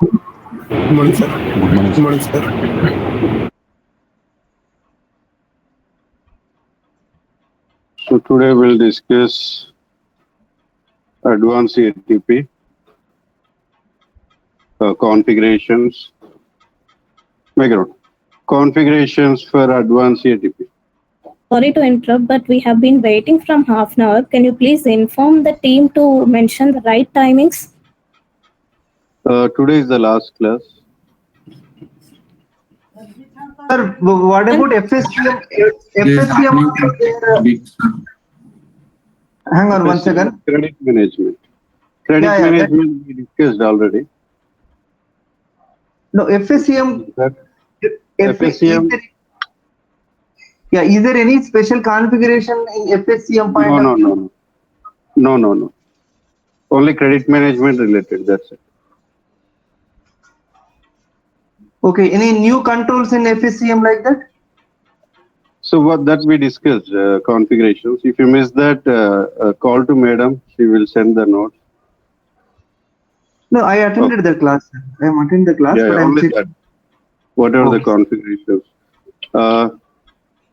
Good morning, sir. Good morning. Good morning, sir. So today we'll discuss Advance ATP configurations. Background. Configurations for Advance ATP. Sorry to interrupt, but we have been waiting from half an hour. Can you please inform the team to mention the right timings? Today is the last class. Sir, what about FSCM? Hang on one second. Credit management. Credit management we discussed already. No, FSCM. FSCM. Yeah, is there any special configuration in FSCM point of view? No. Only credit management related. That's it. Okay, any new controls in FSCM like that? So what that we discussed configurations. If you miss that, call to madam. She will send the notes. No, I attended the class. I am attending the class, but I'm only checking. that. What are the configurations?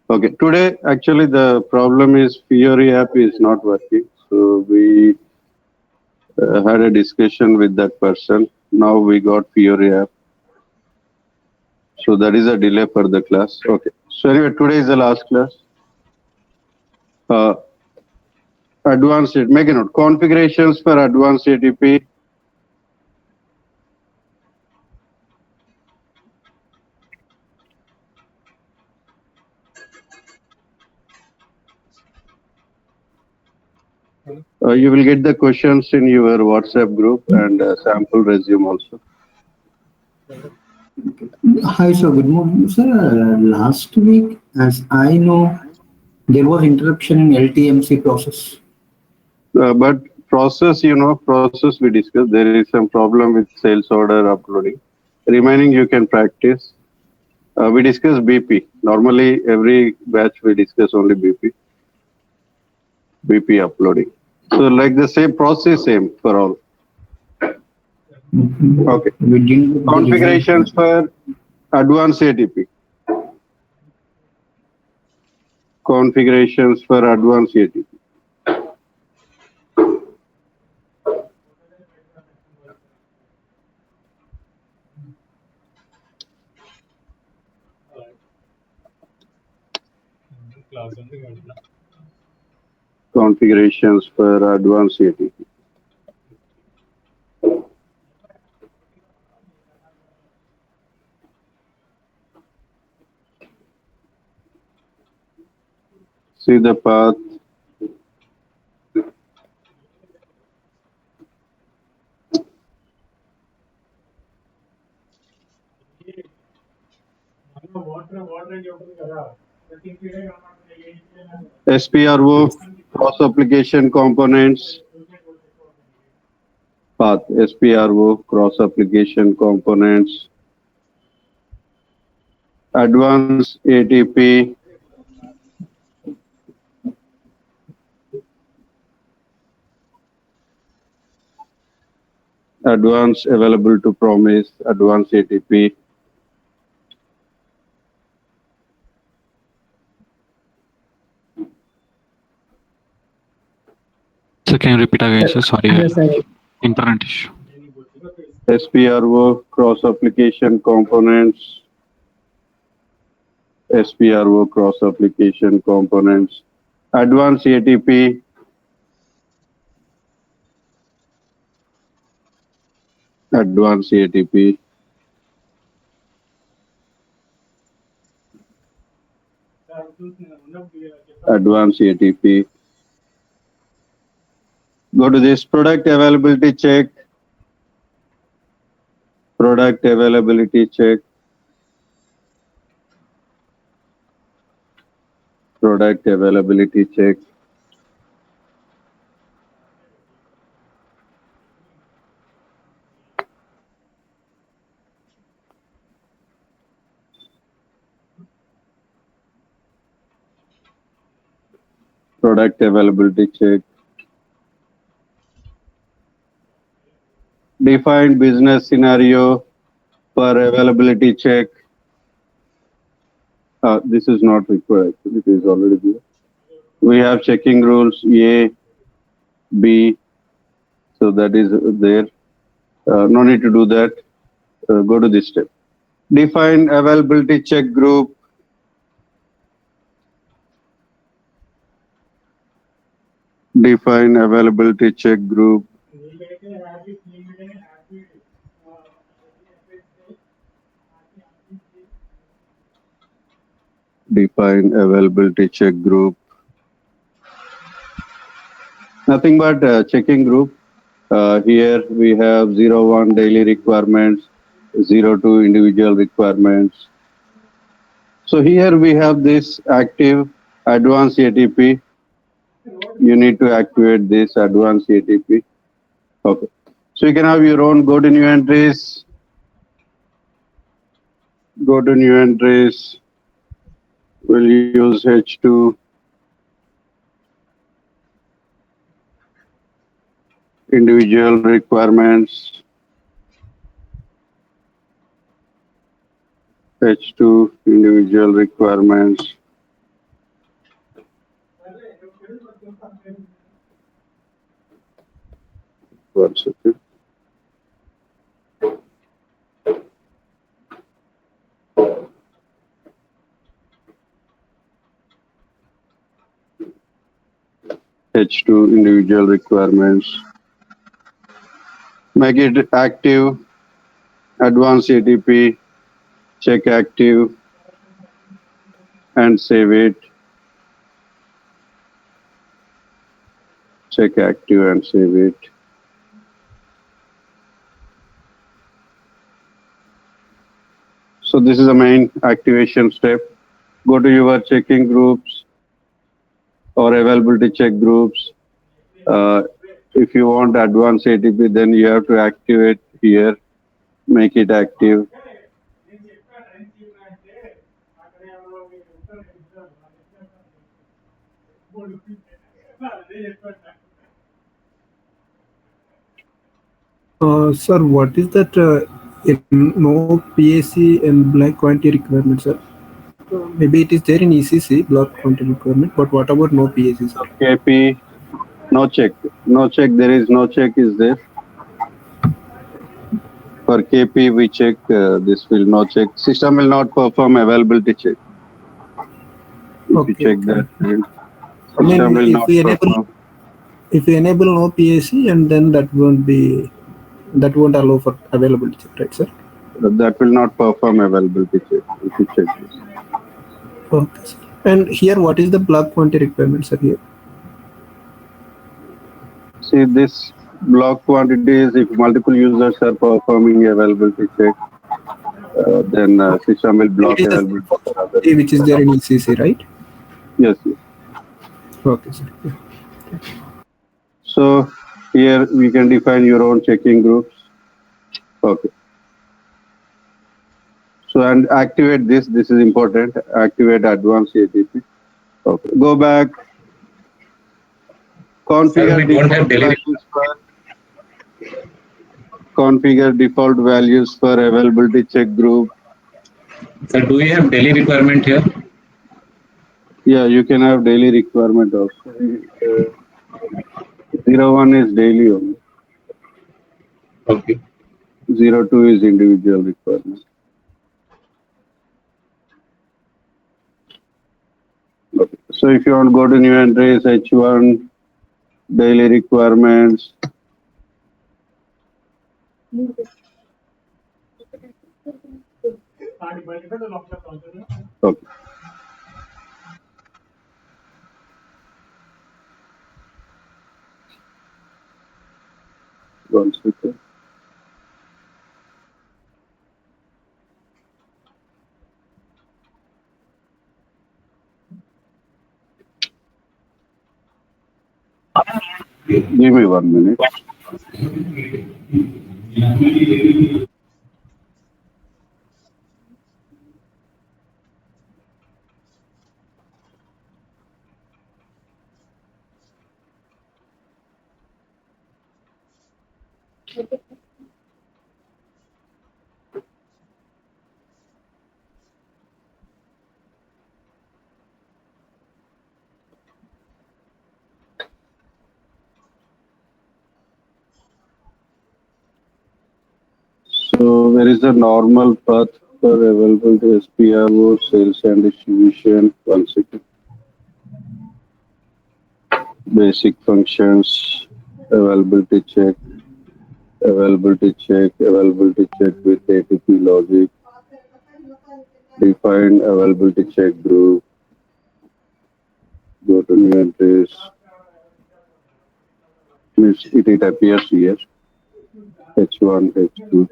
Okay, today actually the problem is Fiori app is not working. So we had a discussion with that person. Now we got Fiori app. So that is a delay for the class. Okay. So anyway, today is the last class. Advanced, make a note. Configurations for Advanced ATP. You will get the questions in your WhatsApp group and sample resume also. Hi, sir. Good morning, sir. Last week, as I know, there was interruption in LTMC process. But process we discussed. There is some problem with sales order uploading. Remaining, you can practice. We discuss BP. Normally, every batch we discuss only BP. BP uploading. So, like the same process, same for all. Okay. Configurations for Advanced ATP. Configurations for Advanced ATP. Configurations for Advanced ATP. See the path. SPRO, cross application components. Path, SPRO, cross application components. Advanced ATP. Advanced available to promise, Advanced ATP. So can you repeat again, sir? Sorry, internet issue. SPRO, cross application components. SPRO, cross application components. Advanced ATP. Advanced ATP. Advanced ATP. Go to this product availability check. Product availability check. Product availability check. Product availability check. Define business scenario for availability check. This is not required. It is already there. We have checking rules A, B. So that is there. No need to do that. Go to this step. Define availability check group. Define availability check group. Define availability check group. Nothing but checking group. Here we have 01 daily requirements, 02 individual requirements. So here we have this active Advance ATP. You need to activate this Advance ATP. Okay. So you can have your own go to new entries. Go to new entries. We'll use H2. Individual requirements. H2 individual requirements. One second. H2 individual requirements. Make it active. Advance ATP. Check active. And save it. Check active and save it. So this is the main activation step. Go to your checking groups or availability check groups. If you want advanced ATP, then you have to activate here, make it active. Sir, what is that no PAC and black quantity requirement, sir? Maybe it is there in ECC, block quantity requirement, but what about no PAC, sir? KP, no check. No check, there is no check is there. For KP, we check, this will not check. System will not perform availability check. If you check that, system will not perform. If we enable no PAC, and then that won't allow for availability check, right, sir? That will not perform availability check if you check this. Okay, sir. And here, what is the block quantity requirement, sir, here? See, this block quantities, if multiple users are performing availability check, then system will block availability for others. Which is there in ECC, right? Yes, yes. Okay, sir. Yeah. So here we can define your own checking groups. Okay. So and activate this. This is important. Activate advanced ATP. Okay. Go back. Configure default values for availability check group. Sir, do we have daily requirement here? Yeah, you can have daily requirement also. 01 is daily only. Okay. 02 is individual requirement. Okay. So if you want to go to new entries, H1, daily requirements. Okay. One second. Give me 1 minute. So where is the normal path for available to SPRO, sales and distribution? One second. Basic functions, availability check with ATP logic, define availability check group, go to new entries. It appears here, H1, H2.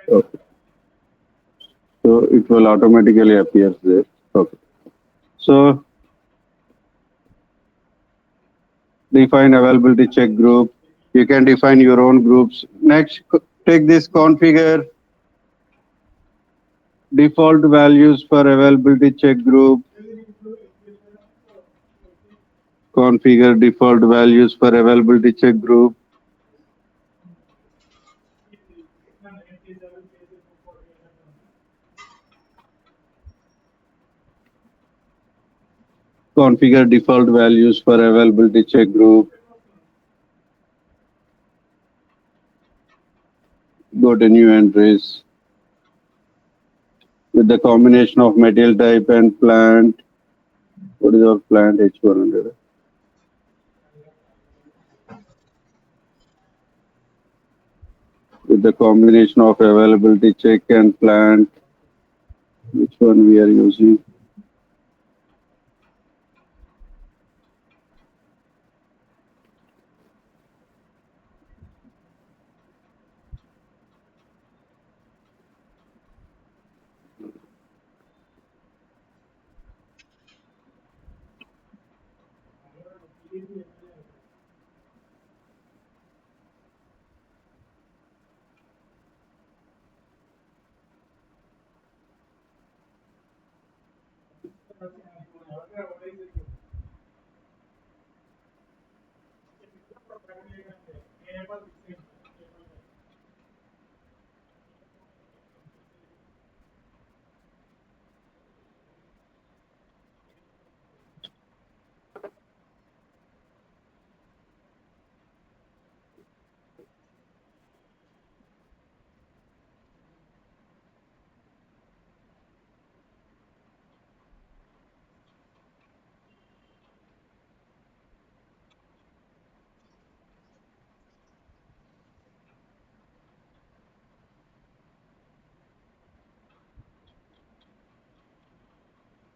Okay. So it will automatically appear there. Okay. So define availability check group. You can define your own groups. Next, take this configure default values for availability check group. Configure default values for availability check group. Configure default values for availability check group. Go to new entries. With the combination of material type and plant. What is our plant H100? With the combination of availability check and plant. Which one we are using?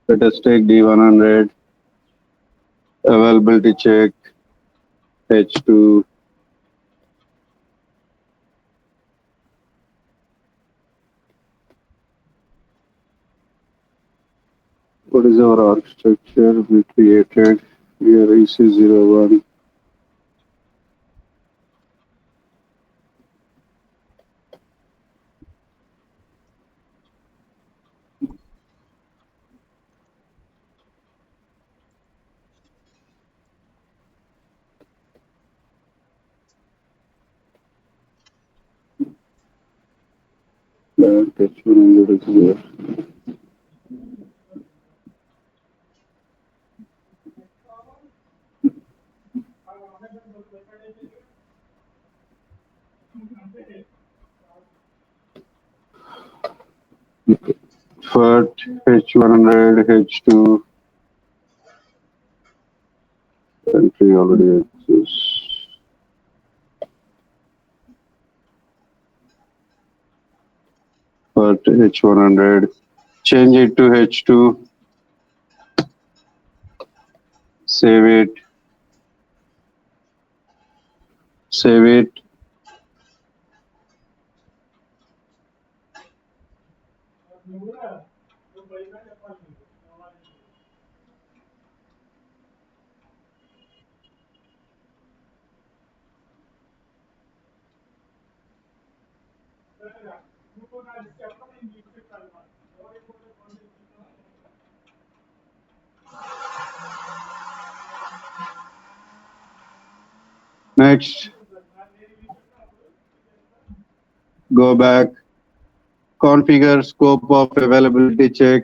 Let us take D100, availability check, H2, what is our architecture we created? Here EC01. Plant H100 is here. FERT, H100, H2, entry already exists. FERT, H100, change it to H2, save it, save it. Next, go back, configure scope of availability check.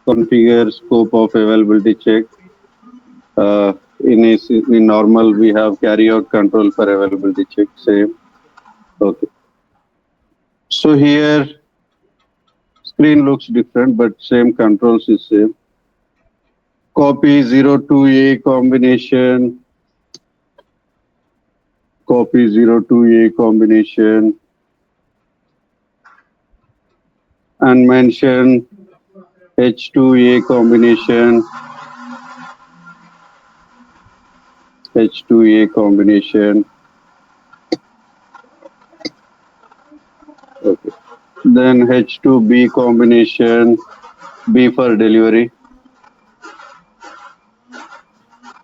Configure scope of availability check. In normal, we have carryout control for availability check. Same. Okay. So here, screen looks different, but same controls is same. Copy 02A combination. Copy 02A combination. And mention H2A combination. H2A combination. Okay. Then H2B combination. B for delivery.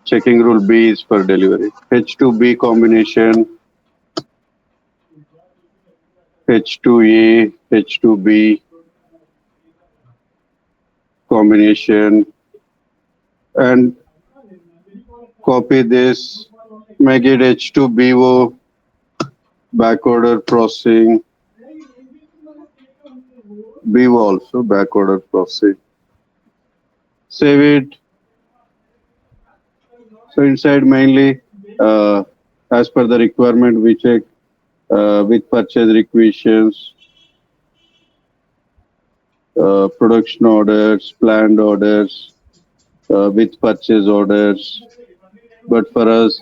Checking rule B is for delivery. H2B combination. H2A, H2B combination. And copy this. Make it H2BO. Backorder processing. BO also backorder processing. Save it. So inside mainly, as per the requirement, we check with purchase requisitions, production orders, planned orders, with purchase orders. But for us,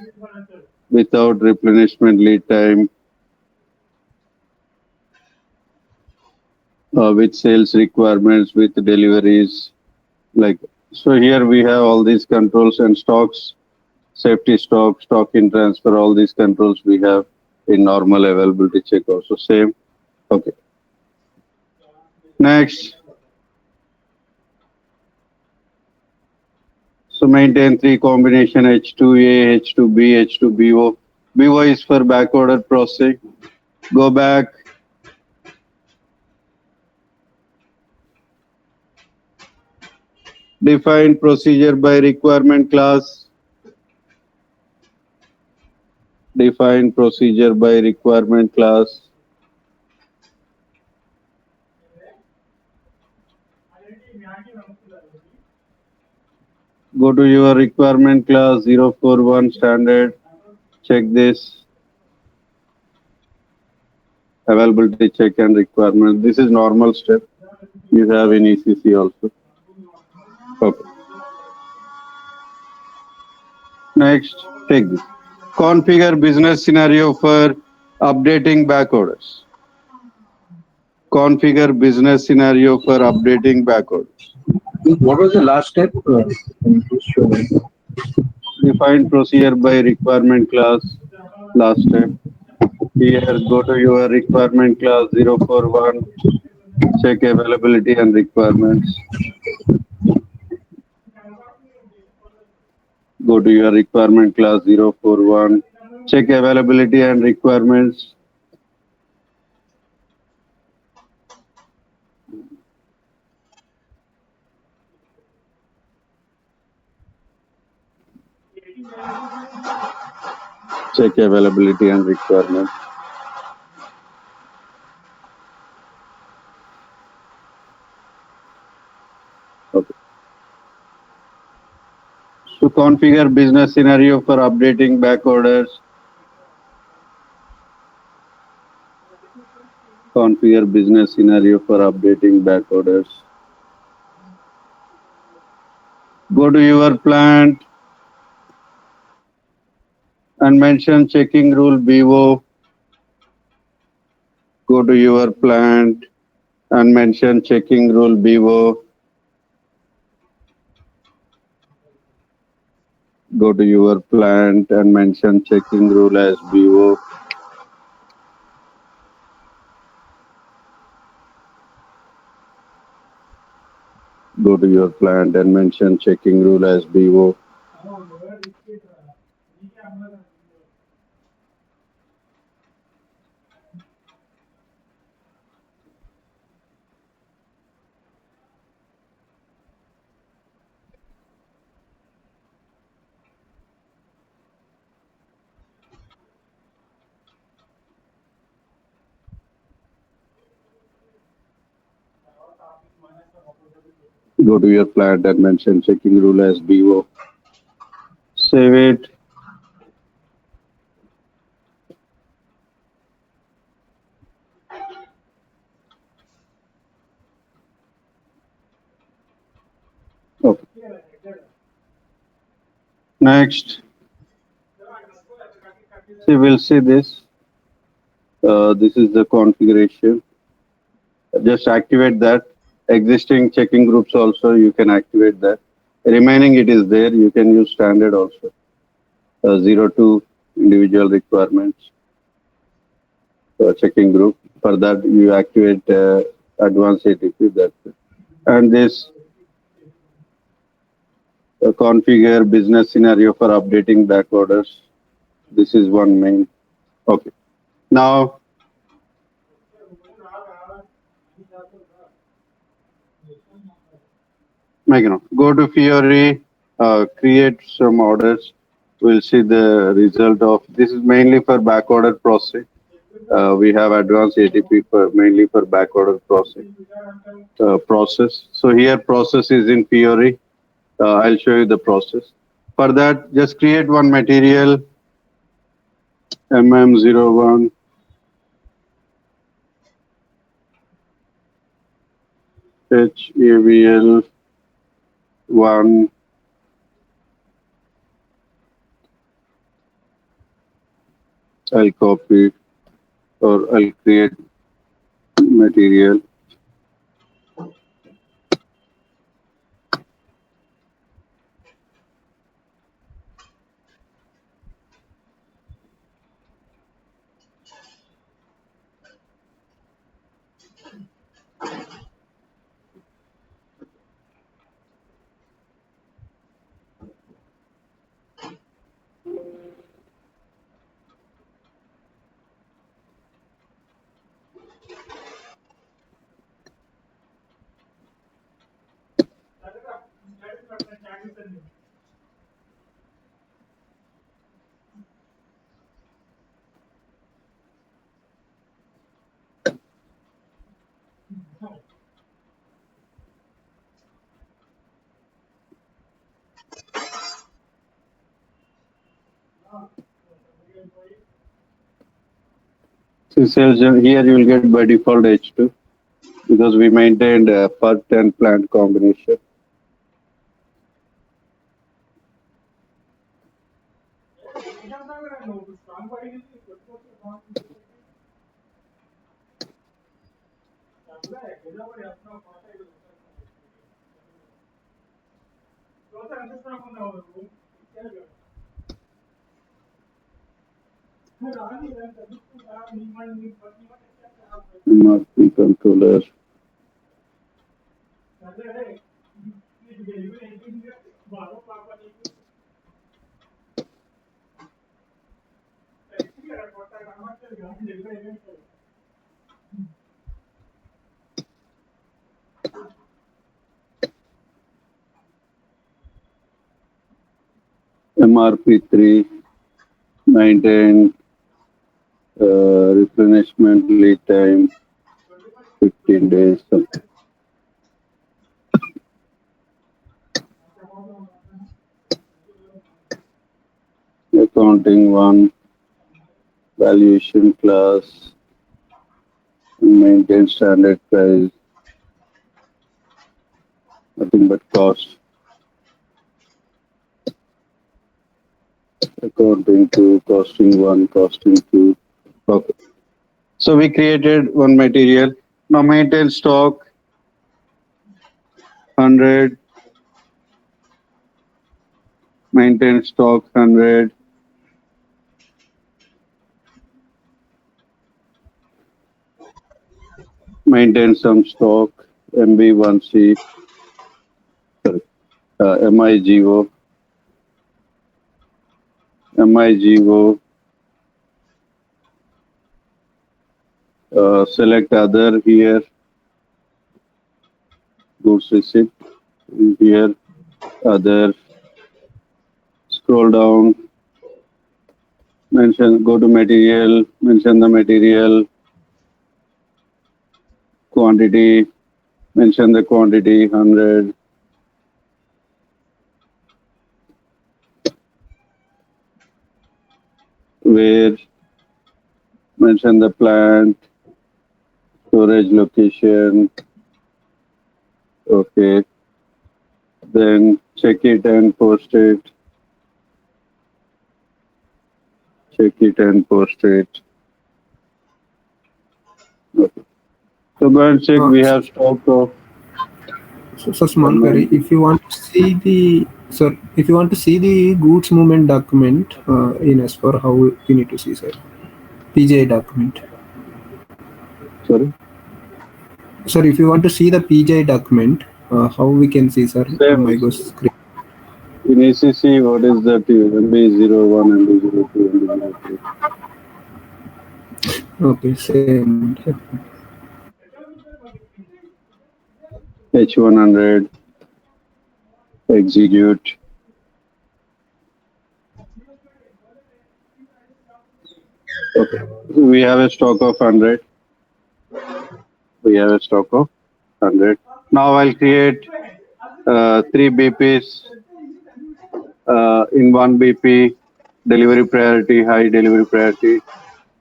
without replenishment lead time, with sales requirements, with deliveries, like so. Here we have all these controls and stocks, safety stock, stock in transfer. All these controls we have in normal availability check also same. Okay. Next. So maintain three combination H2A, H2B, H2BO. BO is for backorder processing. Go back. Define procedure by requirement class. Define procedure by requirement class. Go to your requirement class 041 standard. Check this. Availability check and requirement. This is normal step. You have in ECC also. Okay. Next, take this. Configure business scenario for updating back orders. Configure business scenario for updating back orders. What was the last step? Can you please show me? Define procedure by requirement class. Last step. Here, go to your requirement class 041. Check availability and requirements. Go to your requirement class 041. Check availability and requirements. Check availability and requirements. Okay. So configure business scenario for updating back orders. Configure business scenario for updating back orders. Go to your plant and mention checking rule BO. Go to your plant and mention checking rule BO. Go to your plant and mention checking rule as BO. Go to your plant and mention checking rule as BO. Go to your plant and mention checking rule as BO. Save it. Okay. Next, see, we'll see this. This is the configuration. Just activate that. Existing checking groups also, you can activate that. Remaining, it is there. You can use standard also. 02 individual requirements checking group. For that, you activate Advance ATP. That's it. And this configure business scenario for updating back orders. This is one main. Okay. Now, go to Fiori, create some orders. We'll see the result of this is mainly for back order process. We have advanced ATP for mainly for back order process. So here process is in Fiori. I'll show you the process. For that, just create one material MM01 HAVL 1 I'll copy or I'll create material. So here you will get by default H2 because we maintained per 10 plant combination. MRP controller. MRP3 maintain replenishment lead time 15 days. Accounting 1 valuation class maintain standard price, nothing but cost. Accounting 2, costing 1, costing 2. Okay. So we created one material. Now maintain stock 100, maintain stock 100, maintain some stock MB1C, sorry, MIGO, select other here, goods receipt here, other, scroll down, mention, go to material, mention the material, quantity, mention the quantity 100, where mention the plant, storage location. Okay. Then check it and post it. Check it and post it. Okay. So go and check. We have stock of. So small query. If you want to see the if you want to see the goods movement document in S4, how you need to see, sir? PJ document. Sorry. Sir, if you want to see the PJ document, how we can see, sir? My screen. In ECC, what is that? MB01, MB02, MB03. Okay, same. H100, execute. Okay, we have a stock of 100. We have a stock of 100. Now I'll create 3 BPs. In one BP, delivery priority, high delivery priority.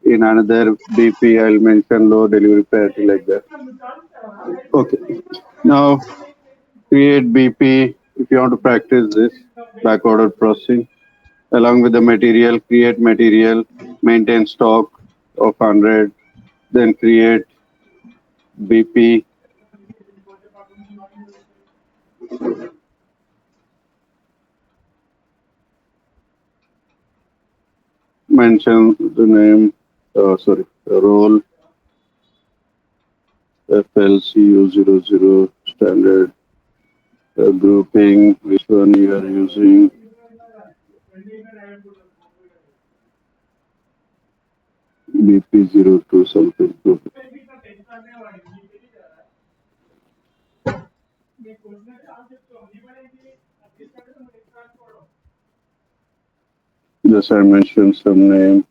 In another BP, I'll mention low delivery priority, like that. Okay. Now create BP. If you want to practice this backorder processing, along with the material, create material, maintain stock of 100, then create BP. Mention the name, role FLCU00 standard, grouping, which one you are using. BP02 something. Just I mentioned some name.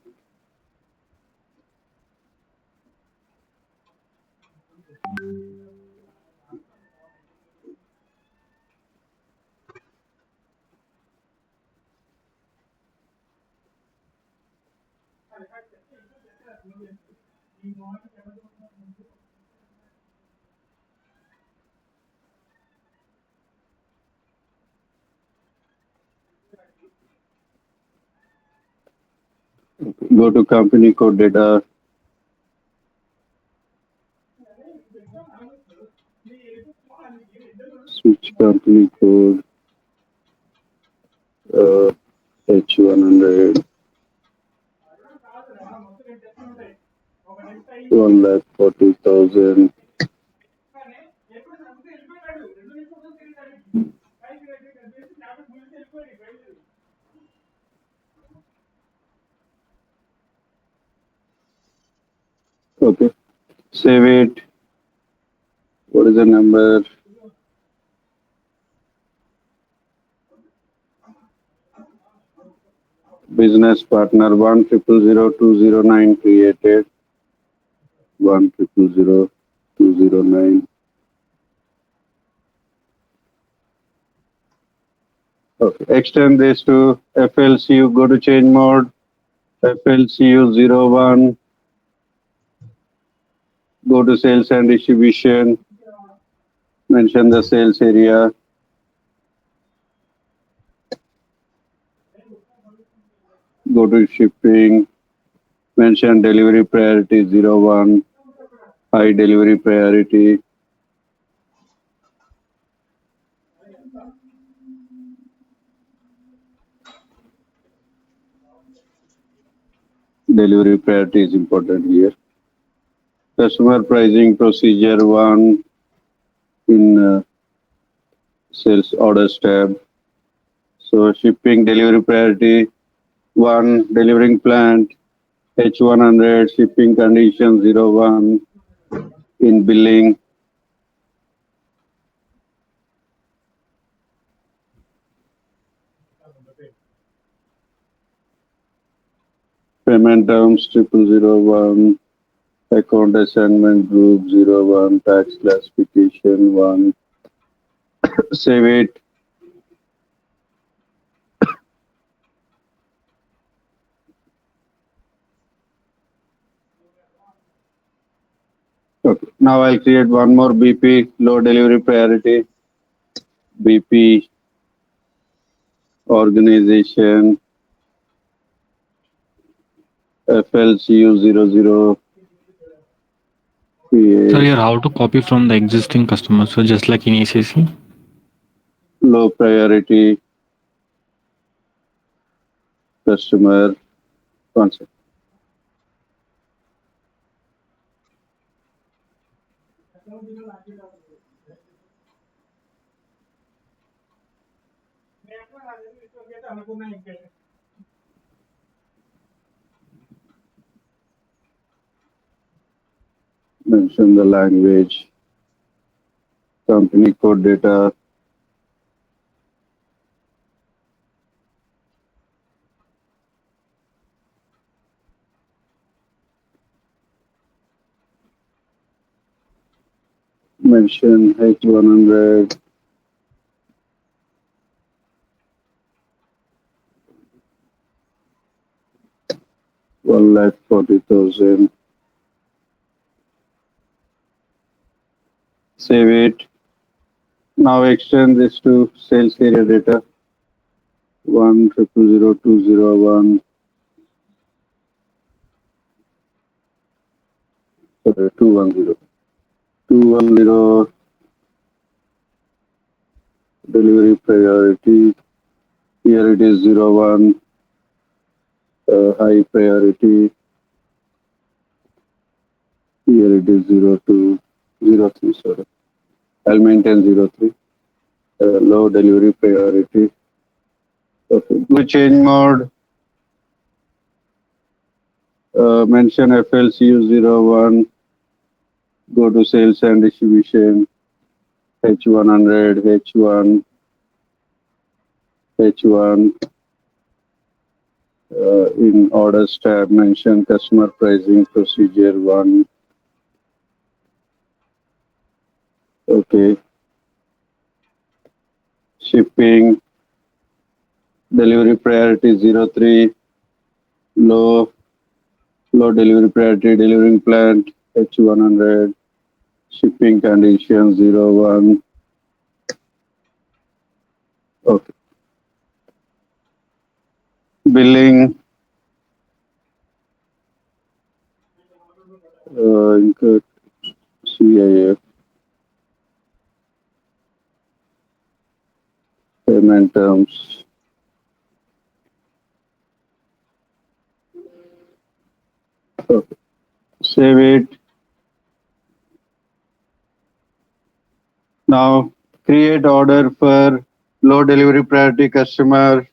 Go to company code data. Switch company code. H100. 1,40,000. Okay. Save it. What is the number? Business partner 1000209 created. 1000209. Okay. Extend this to FLCU. Go to change mode. FLCU01. Go to sales and distribution. Mention the sales area. Go to shipping. Mention delivery priority 01. High delivery priority. Delivery priority is important here. Customer pricing procedure 1 in sales orders tab. So shipping delivery priority 1, delivering plant H100, shipping condition 01 in billing. Payment terms 0001, account assignment group 01, tax classification 1. Save it. Okay. Now I'll create one more BP, low delivery priority, BP organization, FLCU00. So here, how to copy from the existing customer? So just like in ECC. Low priority customer concept. Mention the language, company code data, mention H100, one lakh 40,000. Save it. Now extend this to sales area data. 1000201. Sorry, 210. 210 delivery priority. Here it is 01. High priority. Here it is 02. 03. Sorry. I'll maintain 03. Low delivery priority. Okay. Go change mode. Mention FLCU01. Go to sales and distribution. H100, H1, H1. In orders tab, mention customer pricing procedure 1. Okay. Shipping. Delivery priority 03. Low delivery priority delivering plant H100. Shipping condition 01. Okay. Billing. Include CIF. Payment terms. Okay. Save it. Now create order for low delivery priority customer.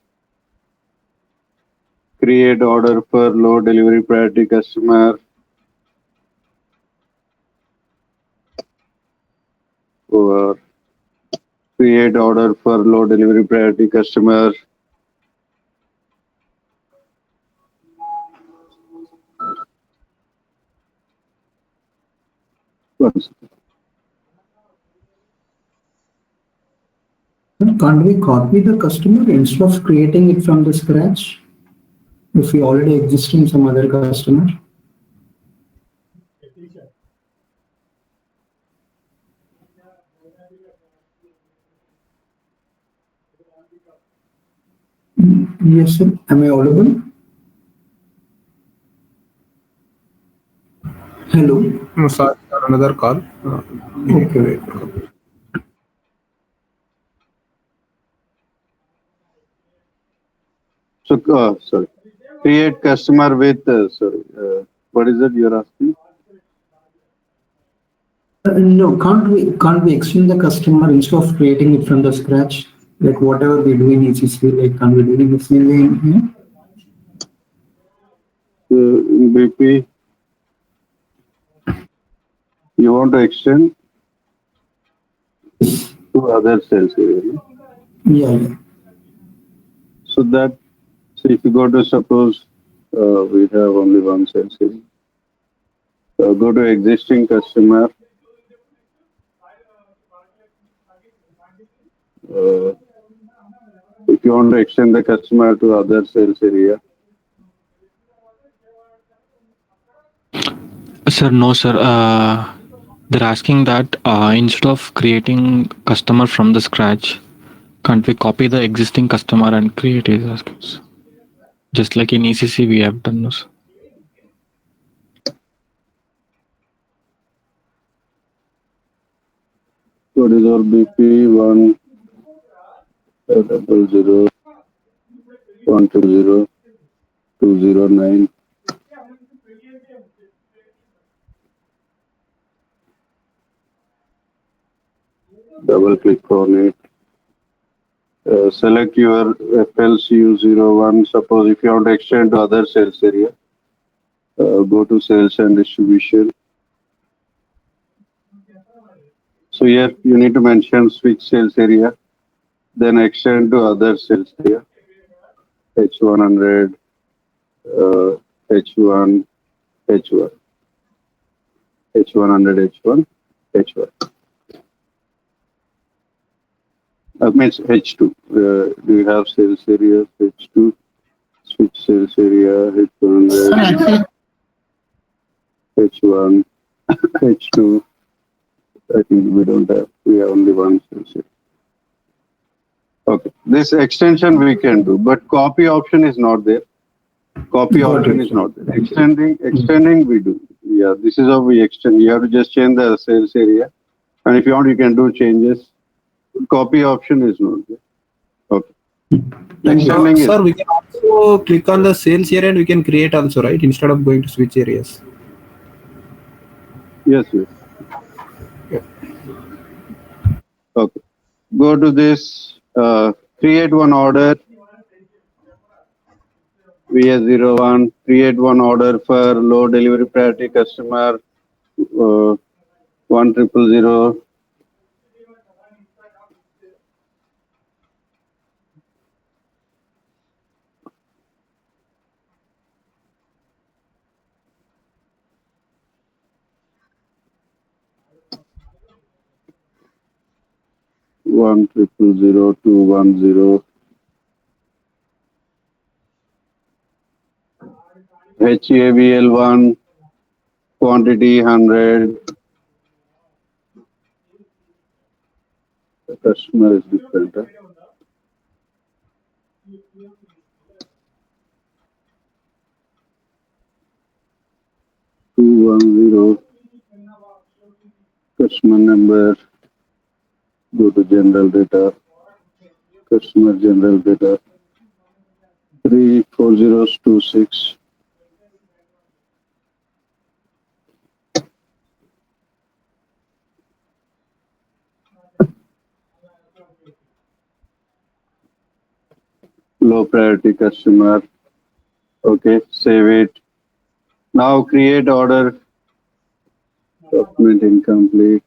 Create order for low delivery priority customer. Or create order for low delivery priority customer. Can't we copy the customer instead of creating it from the scratch? If we already exist in some other customer? Yes, sir. Am I audible? Hello. No, sorry, another call. Okay. Wait. So, sorry. Create customer with, what is it you're asking? No, can't we extend the customer instead of creating it from the scratch? Like whatever we do in ECC, like can we do in the same way in here? In BP, you want to extend to other cells area. No? Yeah. So if you go to suppose we have only one cell area. Go to existing customer. If you want to extend the customer to other sales area. Sir, no, sir. They're asking that instead of creating customer from the scratch, can't we copy the existing customer and create it? Just like in ECC we have done this. What is our BP 100 120 209? Double click on it. Select your FLCU01. Suppose if you want to extend to other sales area, go to sales and distribution. So here you need to mention switch sales area, then extend to other sales area. H100, H1, H1, H100, H1, H1. That means H2. Do you have sales area? H2, switch sales area, H100, H1, H2. I think we don't have. We have only one sales area. Okay. This extension we can do, but copy option is not there. Copy option is not there. Extending we do. Yeah, this is how we extend. You have to just change the sales area. And if you want, you can do changes. Copy option is not there. Okay. Extending is. Sir, we can also click on the sales area and we can create also, right? Instead of going to switch areas. Yes, yes. Yeah. Okay. Go to this. Create one order. VS01. Create one order for low delivery priority customer. 1000. One 210. HAVL1 quantity 100. The customer is different. Huh? Two 210. Customer number. Go to general data. Customer general data. 34026. Low priority customer. Okay, save it. Now create order. Document incomplete.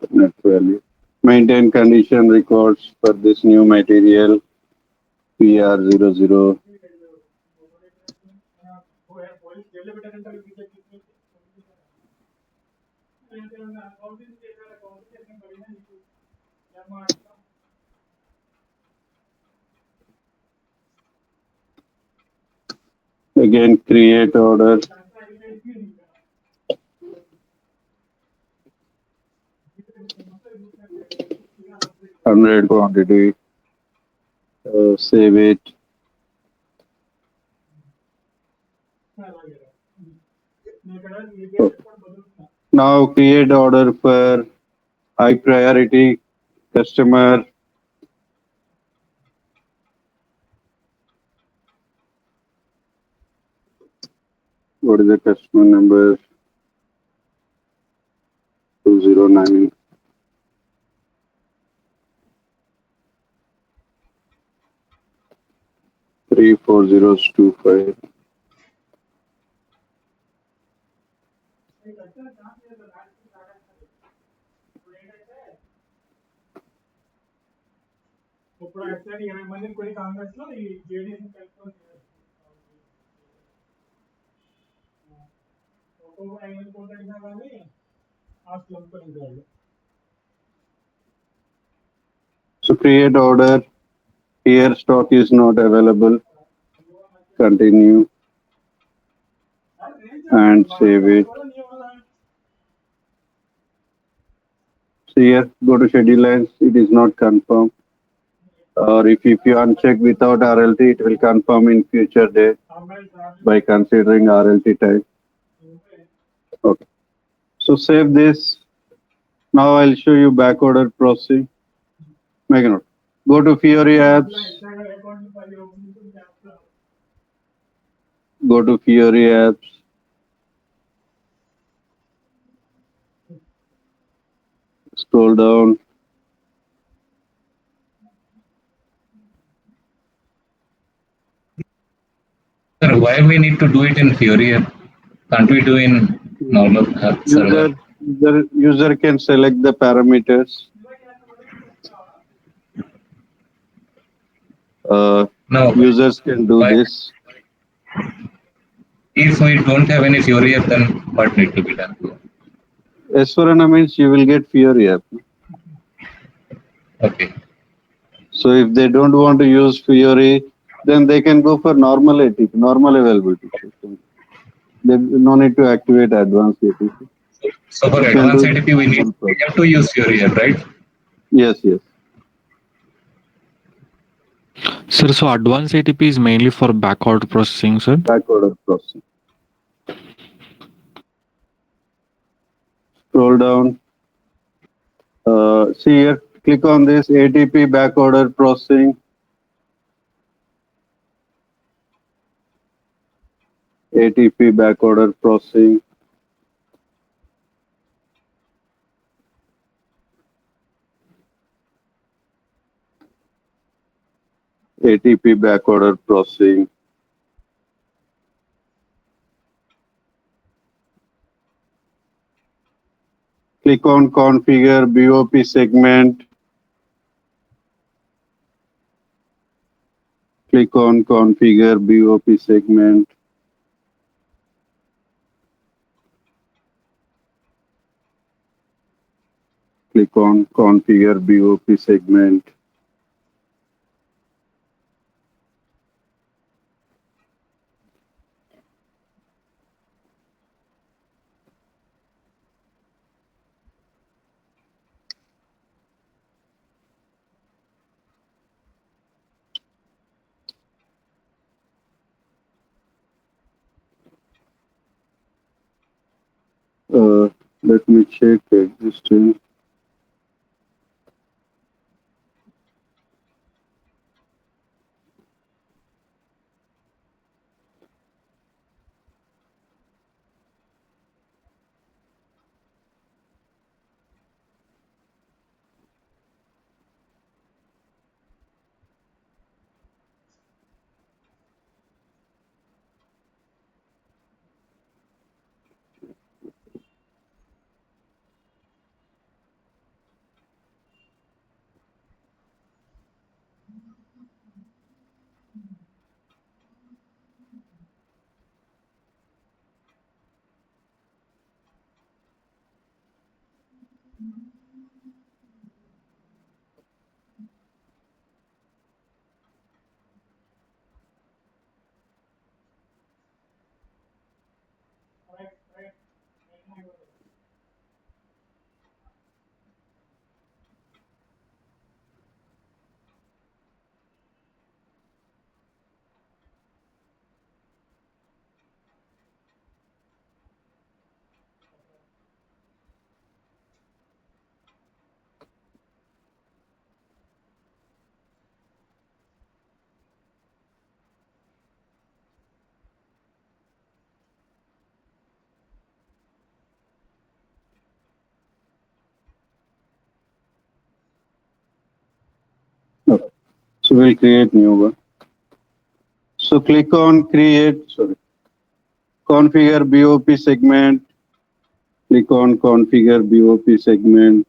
Net value. Maintain condition records for this new material. PR00. Again, create order. Hundred quantity. Save it. Okay. Now create order for high priority customer. What is the customer number? 209. Three 4025. So create order. Here stock is not available. Continue. and save it. So here, go to schedule lines. It is not confirmed. Or if you uncheck without RLT, it will confirm in future day by considering RLT type. Okay. So save this. Now I'll show you backorder processing. Make a note. Go to Fiori apps. Go to Fiori apps. Scroll down. Sir, why we need to do it in Fury app? Can't we do in normal app server? User can select the parameters. No. Users can do Why? this. If we don't have any Fury app, then what need to be done? S4HANA means you will get Fiori app. Okay. So if they don't want to use Fiori, then they can go for normal ATP, normal availability. They no need to activate advanced ATP. So for You can advanced do ATP, we have to use Fury app, right? Yes, yes. Sir, so Advance ATP is mainly for backorder processing, sir. Backorder processing. Scroll down. See here, click on this ATP backorder processing. ATP backorder processing. ATP backorder processing. Click on configure BOP segment. Click on configure BOP segment. Click on configure BOP segment. Let me check existing. Okay. So we'll create new one. So click on configure BOP segment. Click on configure BOP segment.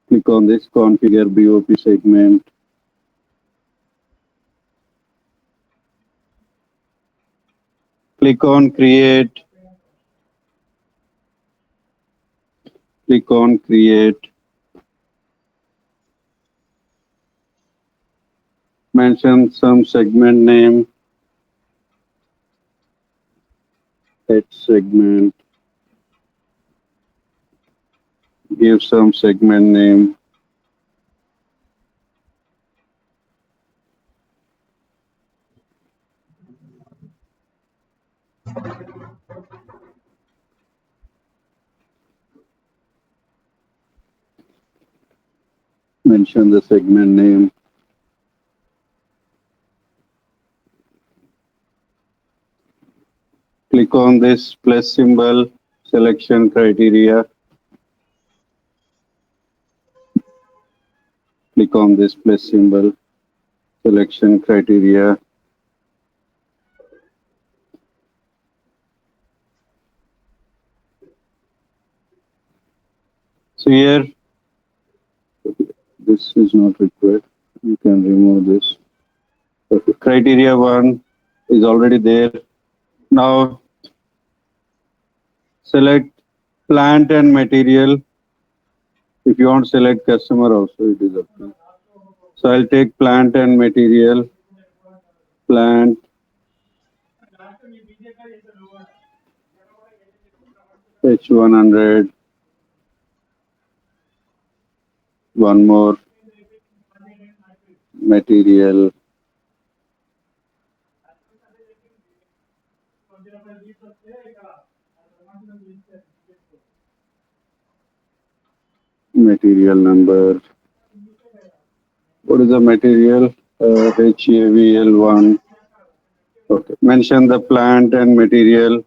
Click on this configure BOP segment. Click on create. Click on create. Mention some segment name. Head segment. Give some segment name. Mention the segment name. Click on this plus symbol, selection criteria. Click on this plus symbol, selection criteria. So here, this is not required. You can remove this. Okay. Criteria 1 is already there. Now, select plant and material. If you want to select customer also, it is okay. So I'll take plant and material. Plant. H100. One more. Material. Material number. What is the material? HAVL1. Okay. Mention the plant and material.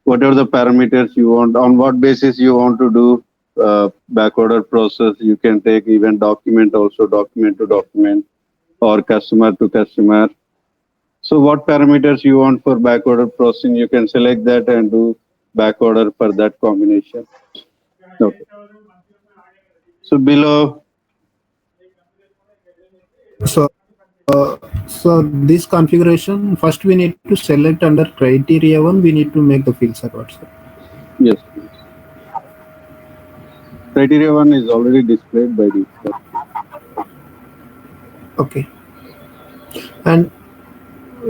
Whatever the parameters you want, on what basis you want to do backorder process, you can take even document also, document to document or customer to customer. So what parameters you want for backorder processing, you can select that and do backorder for that combination. Okay. So below. So this configuration, first we need to select under criteria 1, we need to make the field server. Yes, please. Criteria 1 is already displayed by default. Okay. And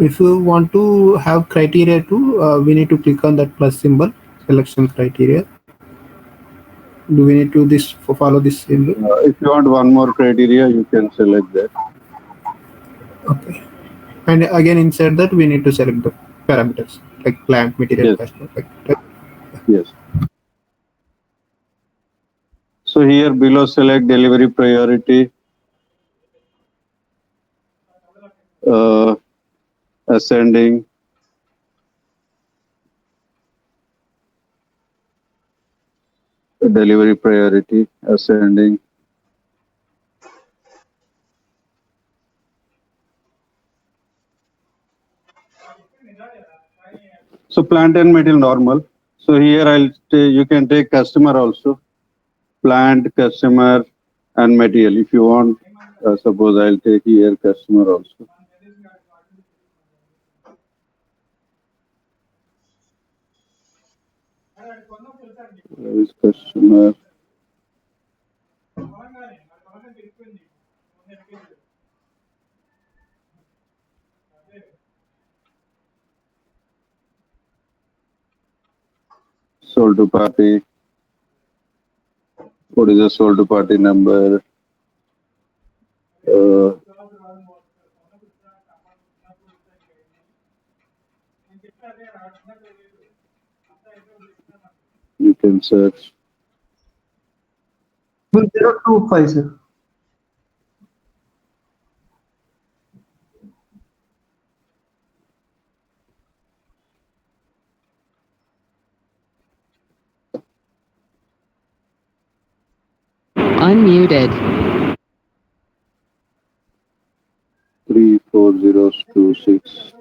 if you want to have criteria 2, we need to click on that plus symbol, selection criteria. Do we need to follow this symbol? If you want one more criteria, you can select that. Okay. And again, inside that, we need to select the parameters like plant, material, Yes. customer. Like Yes. So here below select delivery priority, ascending, delivery priority, ascending. So plant and material normal. So here you can take customer also, plant, customer and material. If you want, suppose I'll take here customer also. Where is customer? Sold to party. What is the sold to party number? You can search. 2025, sir. Unmuted. 34026.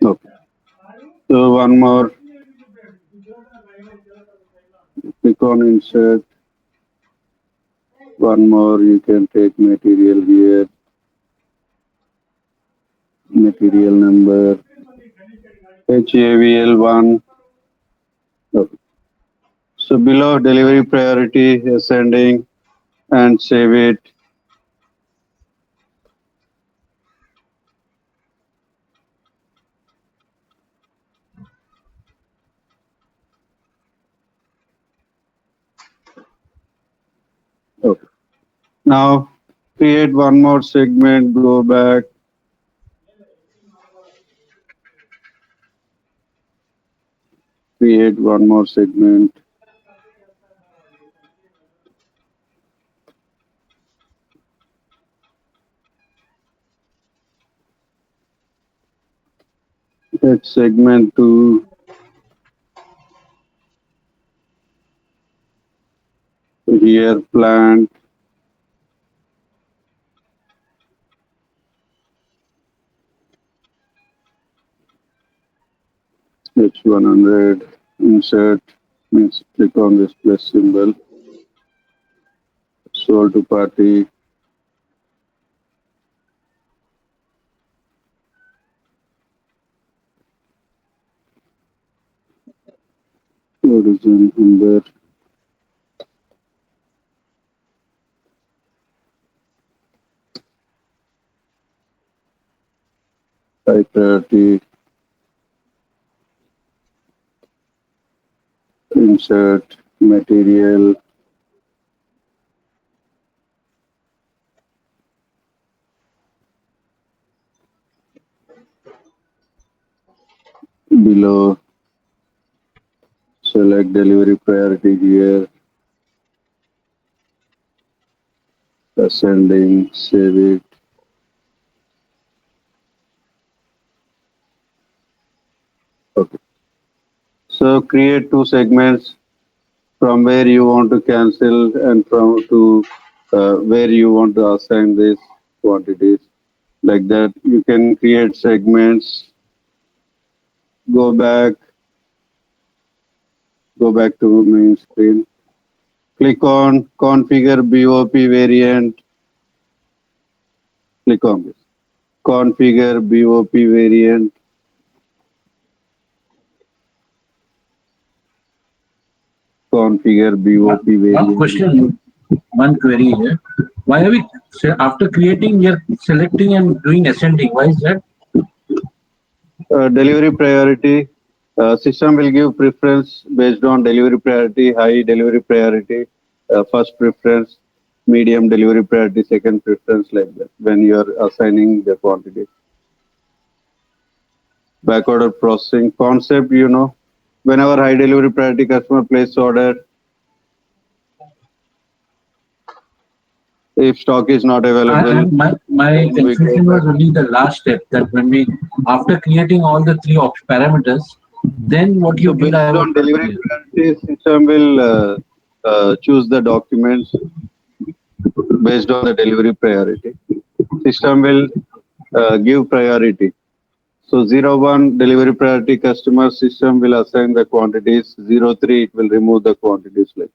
Okay. So one more. Click on insert. One more, you can take material here. Material number HAVL1. Okay. So below delivery priority ascending and save it. Okay. Now create one more segment, go back. Create one more segment. Hit segment 2. Here plant. H100. Insert. Means click on this plus symbol. Sold to party. Origin number. High priority. Insert material. Below. Select delivery priority here. Ascending. Save it. Okay. So create two segments from where you want to cancel and from to where you want to assign these quantities. Like that, you can create segments. Go back to main screen. Click on configure BOP variant. Click on this. Configure BOP variant. Configure BOP One variant. question, one query here. Why are we, after creating, we are selecting and doing ascending? Why is that? Delivery priority. System will give preference based on delivery priority, high delivery priority, first preference, medium delivery priority, second preference, like that, when you are assigning the quantity. Backorder processing concept, whenever high delivery priority customer place order, if stock is not available, My confusion was only the last step, that when we, after creating all the three parameters, then what you did, based I was on not delivery clear. priority, system will choose the documents based on the delivery priority. System will give priority. So 01 delivery priority customer, system will assign the quantities. 03 it will remove the quantities. Like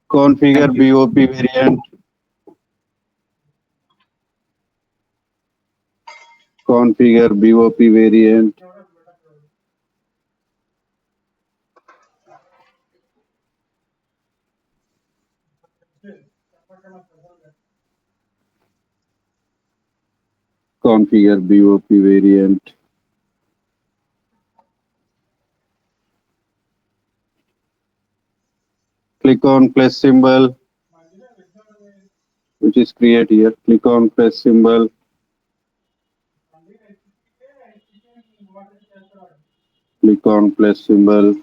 configure Thank you. BOP variant. Configure BOP variant. Configure BOP variant. Click on plus symbol, which is create here. Click on plus symbol. Click on plus symbol.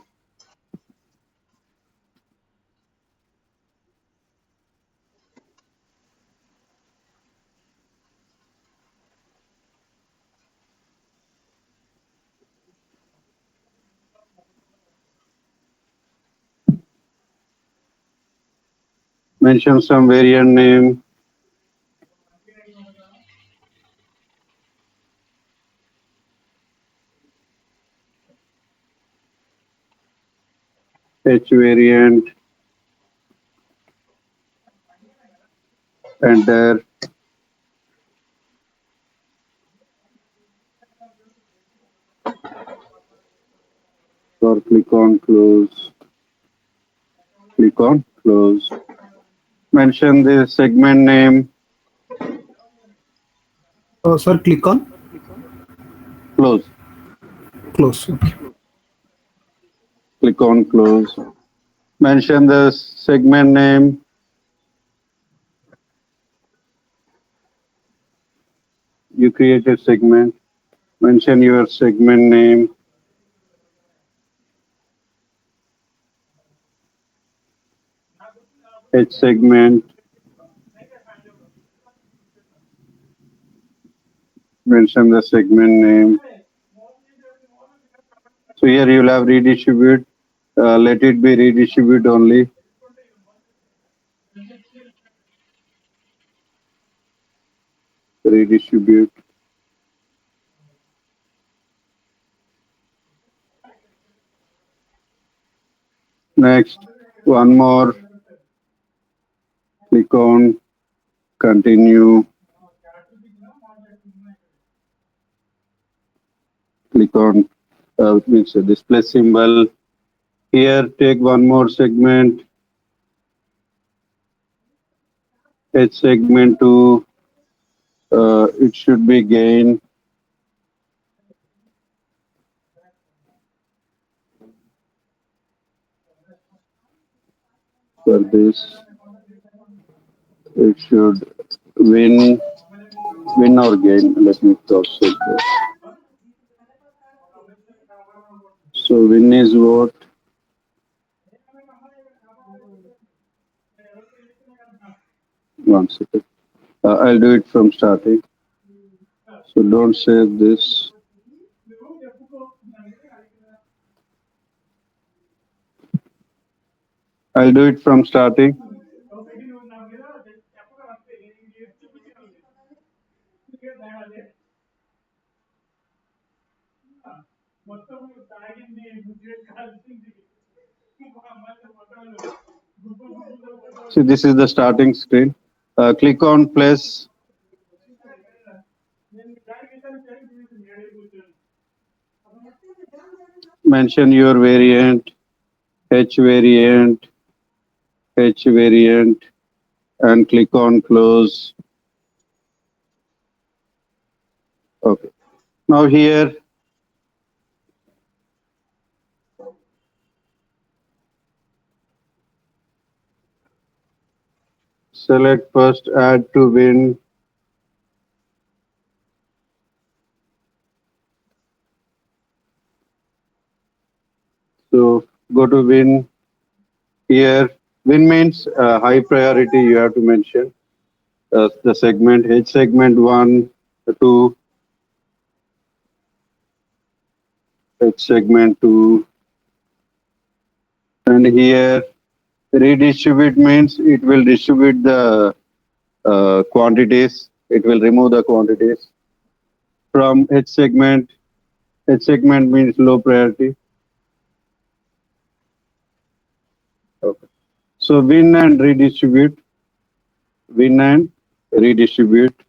Mention some variant name. H variant, enter, or click on close, click on close. Mention the segment name, Sir, click on close, close. Okay. click on close. Mention the segment name, you create a segment, mention your segment name, H segment, mention the segment name. So here you'll have redistribute, let it be redistribute only. Redistribute. Next, one more, click on continue, click on means a display symbol. Here take one more segment, H segment to, it should be gain. For this, it should win or gain. Let me cross check this. So win is what? One second. I'll do it from starting. So don't save this. I'll do it from starting. See, this is the starting screen. Click on plus. Mention your variant, H variant, H variant, and click on close. Okay. Now here, select first add to win. So go to win. Here, win means high priority you have to mention. The segment, H segment 1, 2, H segment 2. And here, redistribute means it will distribute the quantities. It will remove the quantities from H segment. H segment means low priority. Okay. So win and redistribute. Win and redistribute.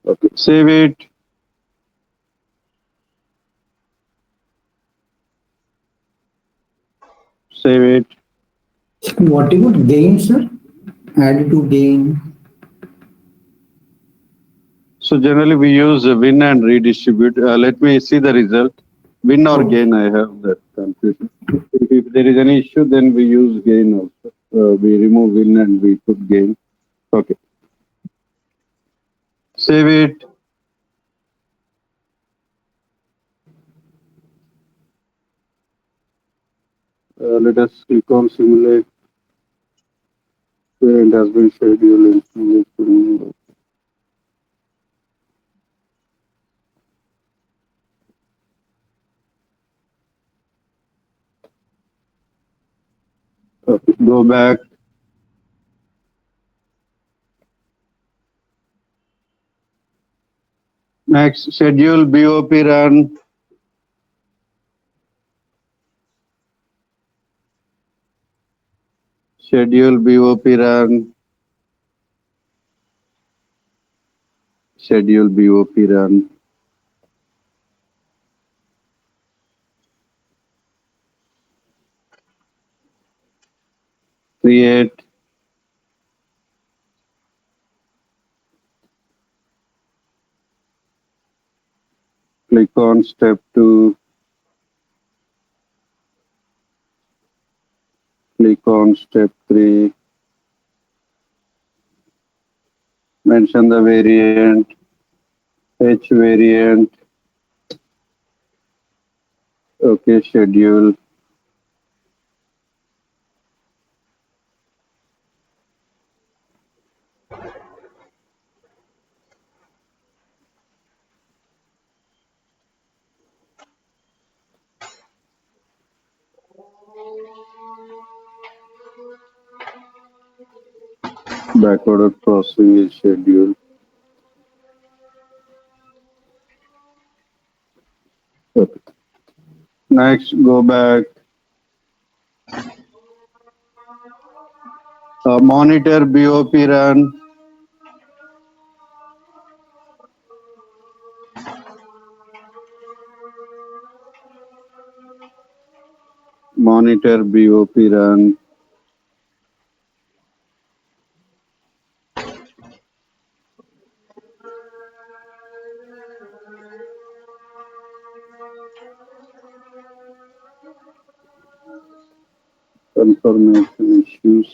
Okay. Save it. Save it. What about gain, sir? Add to gain. So generally we use win and redistribute. Let me see the result. Win or gain, I have that confusion. If there is any issue, then we use gain also. We remove win and we put gain. Okay. Save it. Let us click on simulate. And has been scheduled in. Okay. Go back. Next, schedule BOP run. Schedule BOP run. Schedule BOP run. Create. Click on step 2. Click on step 3. Mention the variant. H variant. Okay, schedule. Backorder processing is scheduled. Okay. Next, go back. Monitor BOP run. Monitor BOP run. Confirmation issues.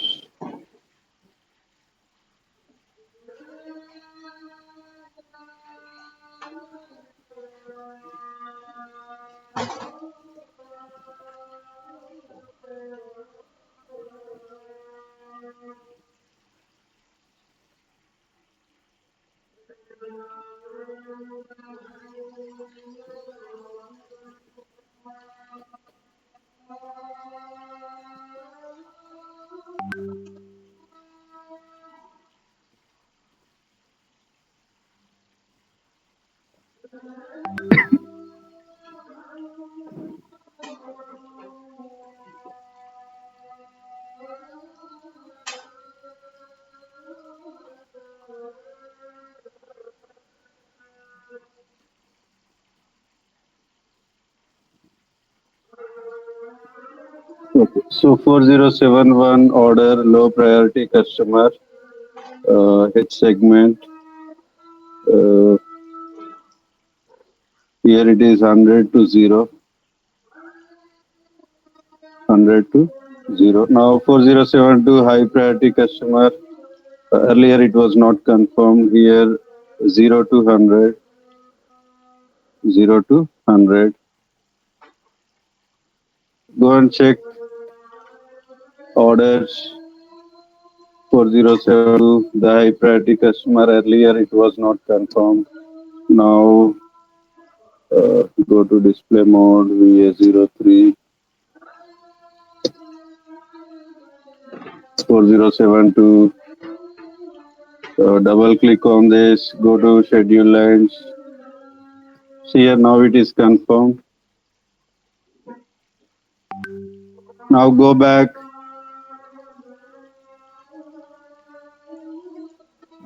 Okay. So 4071 order low priority customer H segment. Here it is 100 to 0. 100 to 0. Now 4072 high priority customer. Earlier it was not confirmed. Here 0 to 100. 0 to 100. Go and check orders 4072. The high priority customer. Earlier it was not confirmed. Now go to display mode VA03 4072. Double click on this, go to schedule lines. See here, now it is confirmed. Now go back.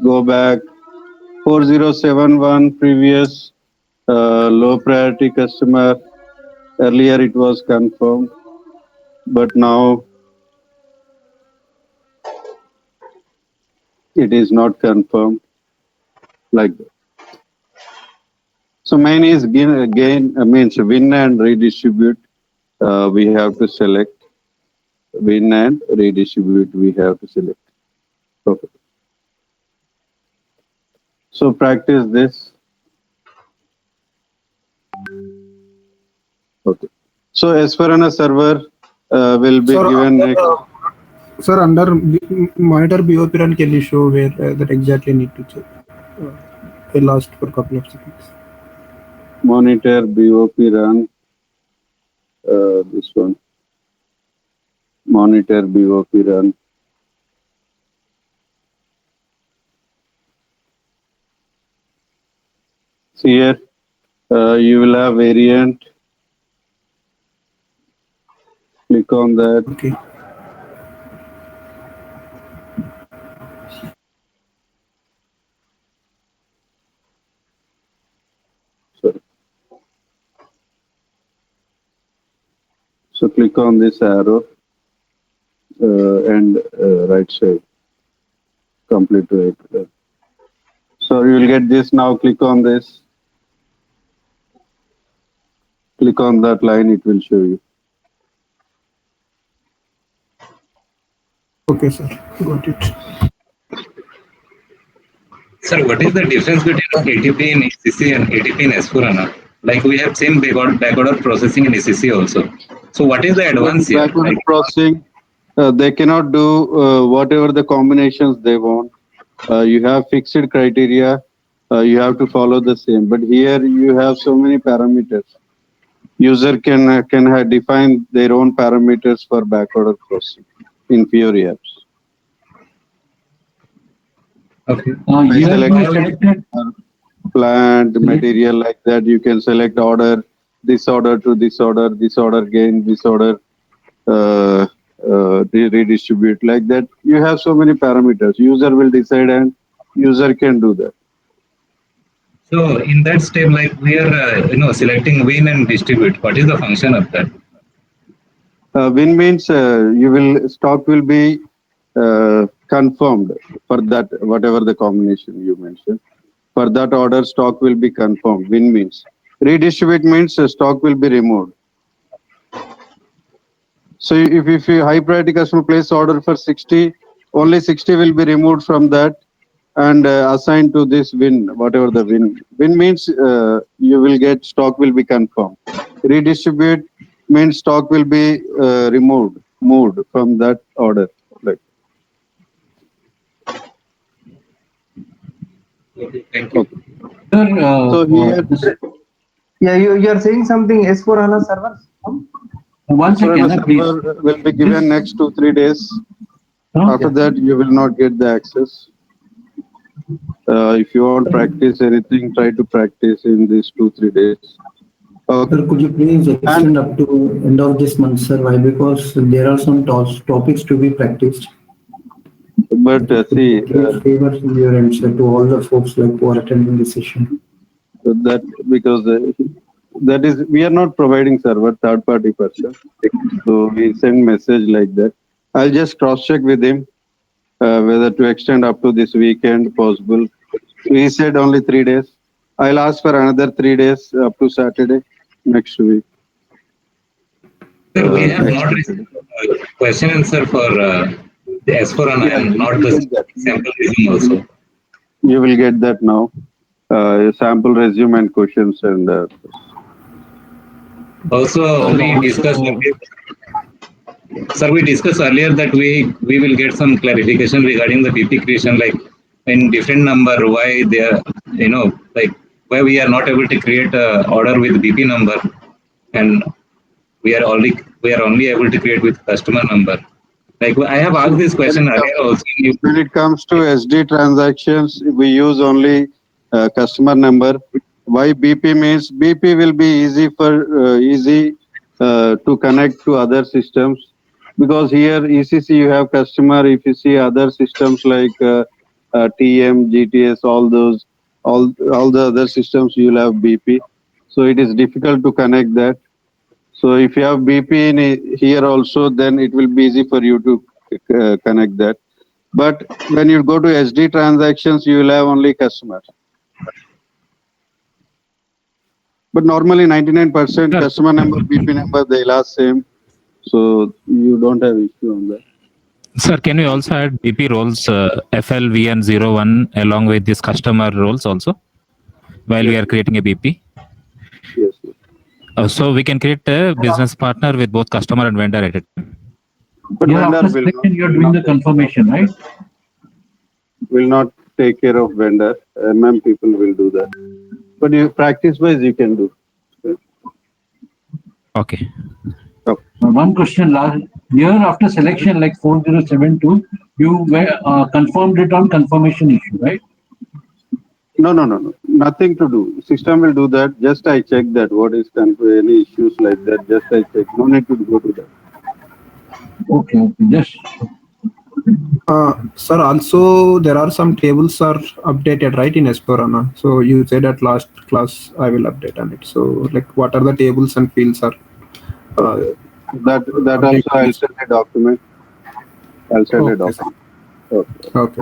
Go back. 4071 previous low priority customer. Earlier it was confirmed, but now it is not confirmed. Like that. So main is means win and redistribute. We have to select win and redistribute. We have to select. Okay. So practice this. Okay. So S4HANA server will be given next. Sir, under monitor BOP run, can you show where that exactly need to check? I lost for a couple of seconds. Monitor BOP run. This one. Monitor BOP run. See here, you will have variant. Click on that. Okay. So click on this arrow and right side, complete to it. So you will get this now. Click on this. Click on that line, it will show you. Okay, sir. Got it. Sir, what is the difference between ATP in ECC and ATP in S4HANA? Like we have same backorder processing in ECC also. So what is the advance here? Backward processing, they cannot do whatever the combinations they want. You have fixed criteria. You have to follow the same. But here you have so many parameters. User can have define their own parameters for backorder processing in Fiori apps. Okay. Plant material like that. You can select order, this order to this order gain, this order redistribute like that. You have so many parameters. User will decide and user can do that. So in that step, like we are, selecting win and distribute. What is the function of that? Win means stock will be confirmed for that, whatever the combination you mentioned. For that order, stock will be confirmed. Win means. Redistribute means stock will be removed. So if you high priority customer place order for 60, only 60 will be removed from that and assigned to this win, whatever the win. Win means you will get stock will be confirmed. Redistribute means stock will be moved from that order. Like. Okay, thank you. Okay. So here, Yeah, you are saying something S4HANA servers? One second, please. server will be given next 2-3 days. After that, you will not get the access. If you want to practice anything, try to practice in these 2-3 days. Okay. Sir, could you please extend up to end of this month, sir? Why? Because there are some topics to be practiced. But see, favors in your end, sir, to all the folks like who are attending the session. that because that is we are not providing server third-party person, so we send message like that. I'll just cross-check with him whether to extend up to this weekend possible. He said only 3 days. I'll ask for another 3 days up to Saturday next week. Sir, we have not received question answer for the S4HANA and not the sample resume also. You will get that now. Sample resume and questions and. Also, we discussed. Sir, we discussed earlier that we will get some clarification regarding the BP creation, like in different number, why they are, like why we are not able to create a order with BP number, and we are only able to create with customer number. Like I have asked this question earlier also. When it comes to SD transactions, we use only customer number. Why BP means BP will be easy to connect to other systems, because here ECC you have customer. If you see other systems like TM, GTS, all the other systems, you will have BP. So it is difficult to connect that. So if you have BP in here also, then it will be easy for you to connect that. But when you go to SD transactions, you will have only customers. But normally 99% customer number, BP number, they'll ask same. So you don't have issue on that. Sir, can we also add BP roles, FL, VN 01 along with this customer roles also while we are creating a BP? Yes. So we can create a business partner with both customer and vendor at a time. But vendor will not, you're doing the confirmation, right? Will not take care of vendor. MM people will do that. But you practice wise, you can do. Okay. One question last year after selection, like 4072, you confirmed it on confirmation issue, right? No. Nothing to do. System will do that. Just I check that. What is any issues like that? Just I check. No need to go to that. Okay. Just. Sir, also there are some tables are updated, right, in S4HANA. So you said at last class I will update on it. So like what are the tables and fields are That also Update I'll this. send a document. I'll send a Okay, sir. document. Okay.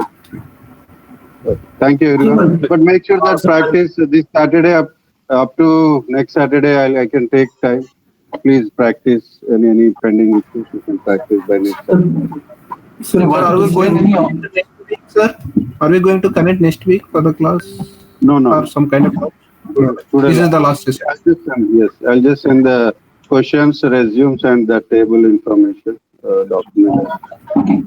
Okay. Thank you, everyone. But make sure that practice this Saturday up to next Saturday. I can take time. Please practice any pending issues. You can practice by next Saturday. So Sir, are we is going there to any connect next week, sir? Are we going to connect next week for the class No, no, or no. some kind of? Today, This is the last session. I'll just send the questions, resumes, and the table information document.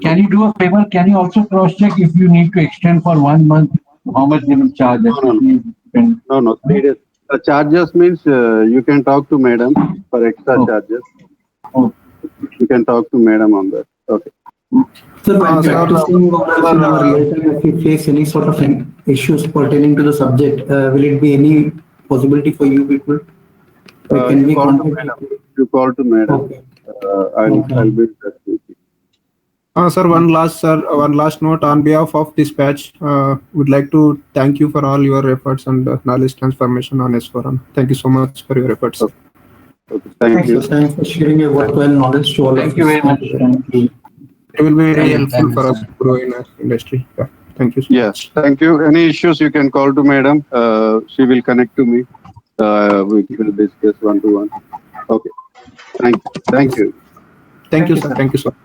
Can you do a favor? Can you also cross check if you need to extend for 1 month, how much they will charge us? No, 3 days. Charges means you can talk to madam for extra charges. Oh. You can talk to madam on that. Okay. Sir, while Sir, practicing or else in our real time, if you face any sort of issues pertaining to the subject, will it be any possibility for you people? Can we contact you? You call to madam. Okay. I'll be in touch with you. Sir, one last note on behalf of this batch. Would like to thank you for all your efforts and knowledge transformation on S4HANA. Thank you so much for your efforts. Okay. Thank you. Thanks for sharing your worthwhile knowledge to all of us. Thank you very much. Thank you. It will be very Thank you. helpful for us to grow in our industry. Yeah. Thank you so much. Thank you. Any issues you can call to madam. She will connect to me. We will discuss one-to-one. Okay. Thank you. Thank you, sir. Thank you so much.